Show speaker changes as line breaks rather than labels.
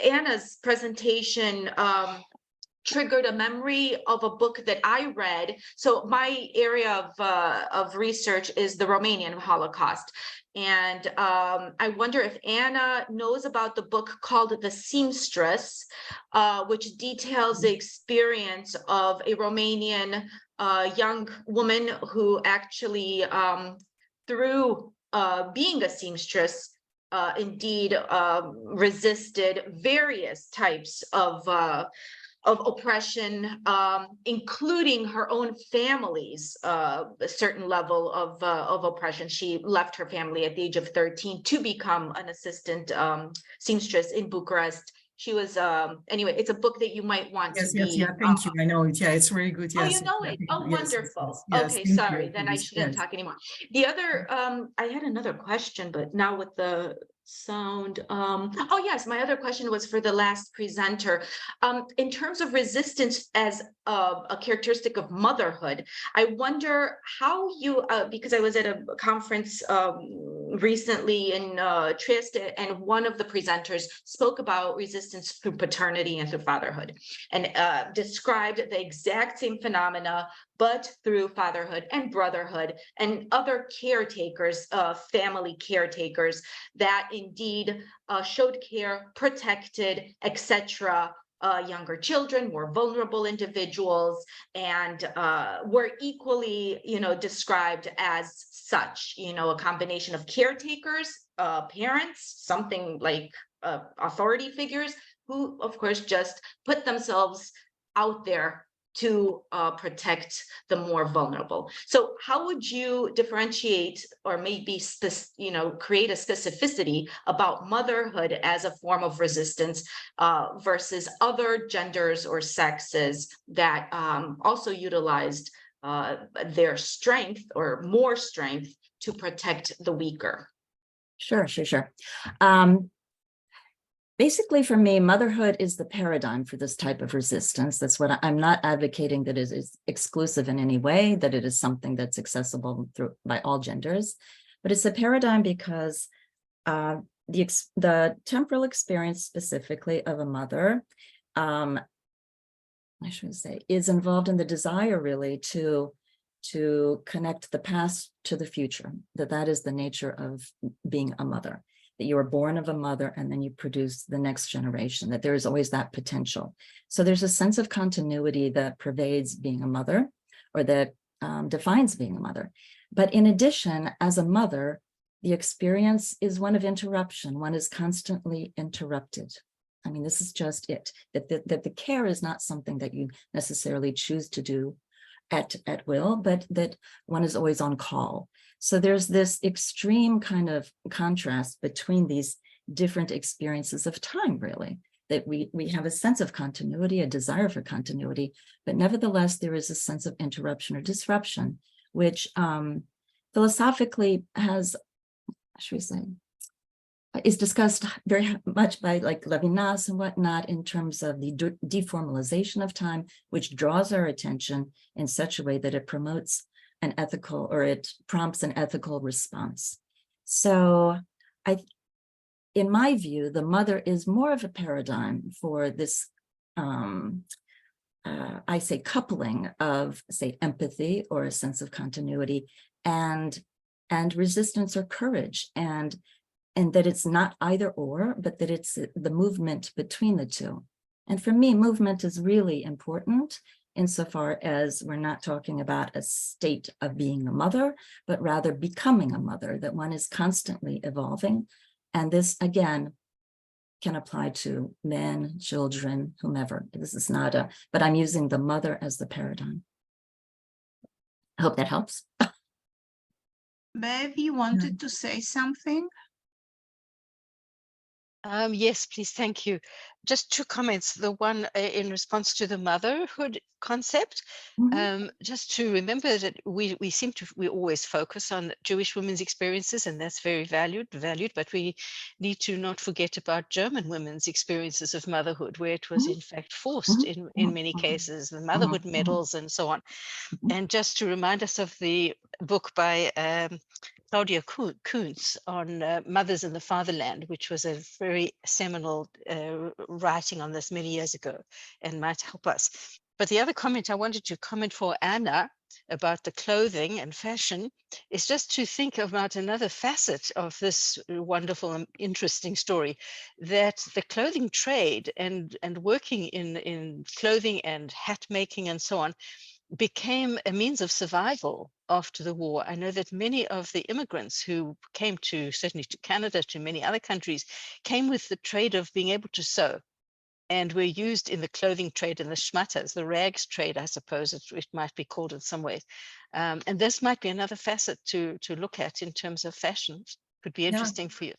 Anna's presentation triggered a memory of a book that I read. So my area of research is the Romanian Holocaust. And I wonder if Anna knows about the book called The Seamstress, which details the experience of a Romanian young woman who actually, through being a seamstress, indeed resisted various types of oppression, including her own family's a certain level of oppression. She left her family at the age of 13 to become an assistant seamstress in Bucharest. She was, anyway, it's a book that you might want to be.
Yeah, thank you. I know it. Yeah, it's very good.
Oh,
Yes.
you know it? Oh, wonderful.
Yes,
Okay,
thank
sorry,
you.
then I shouldn't talk anymore. The other, I had another question, but now with the sound, oh yes, my other question was for the last presenter. In terms of resistance as a characteristic of motherhood, I wonder how you, because I was at a conference recently in Trieste, and one of the presenters spoke about resistance through paternity and through fatherhood, and described the exact same phenomena, but through fatherhood and brotherhood and other caretakers, family caretakers that indeed showed care, protected, etc., younger children, more vulnerable individuals, and were equally, described as such, a combination of caretakers, parents, something like authority figures, who of course just put themselves out there to protect the more vulnerable. So how would you differentiate, or maybe create a specificity about motherhood as a form of resistance versus other genders or sexes that also utilized their strength or more strength to protect the weaker?
Sure. Basically, for me, motherhood is the paradigm for this type of resistance. That's what I'm not advocating that it is exclusive in any way, that it is something that's accessible by all genders, but it's a paradigm because the temporal experience specifically of a mother, I should say, is involved in the desire really to connect the past to the future, that is the nature of being a mother. That you were born of a mother and then you produce the next generation, that there is always that potential. So there's a sense of continuity that pervades being a mother, or that defines being a mother. But in addition, as a mother, the experience is one of interruption. One is constantly interrupted. I mean, this is just it, that the care is not something that you necessarily choose to do at will, but that one is always on call. So there's this extreme kind of contrast between these different experiences of time, really, that we have a sense of continuity, a desire for continuity, but nevertheless, there is a sense of interruption or disruption, which philosophically has, should we say, is discussed very much by like Levinas and whatnot in terms of the deformalization of time, which draws our attention in such a way that it promotes an ethical, or it prompts an ethical response. So in my view, the mother is more of a paradigm for this, I say, coupling of, say, empathy or a sense of continuity and resistance or courage, and that it's not either or, but that it's the movement between the two. And for me, movement is really important insofar as we're not talking about a state of being a mother, but rather becoming a mother, that one is constantly evolving. And this, again, can apply to men, children, whomever. This is not but I'm using the mother as the paradigm. I hope that helps.
Bev, you wanted to say something?
Yes, please. Thank you. Just two comments. The one in response to the motherhood concept, just to remember that we always focus on Jewish women's experiences, and that's very valued, but we need to not forget about German women's experiences of motherhood, where it was in fact forced in many cases, the motherhood medals and so on. And just to remind us of the book by Claudia Kuntz on Mothers in the Fatherland, which was a very seminal writing on this many years ago and might help us. But the other comment I wanted to comment for Anna about the clothing and fashion is just to think about another facet of this wonderful and interesting story, that the clothing trade and working in clothing and hat making and so on became a means of survival after the war. I know that many of the immigrants who came to, certainly to Canada, to many other countries, came with the trade of being able to sew, and were used in the clothing trade and the schmatters, the rags trade, I suppose it might be called in some ways. And this might be another facet to look at in terms of fashion. Could be interesting for you.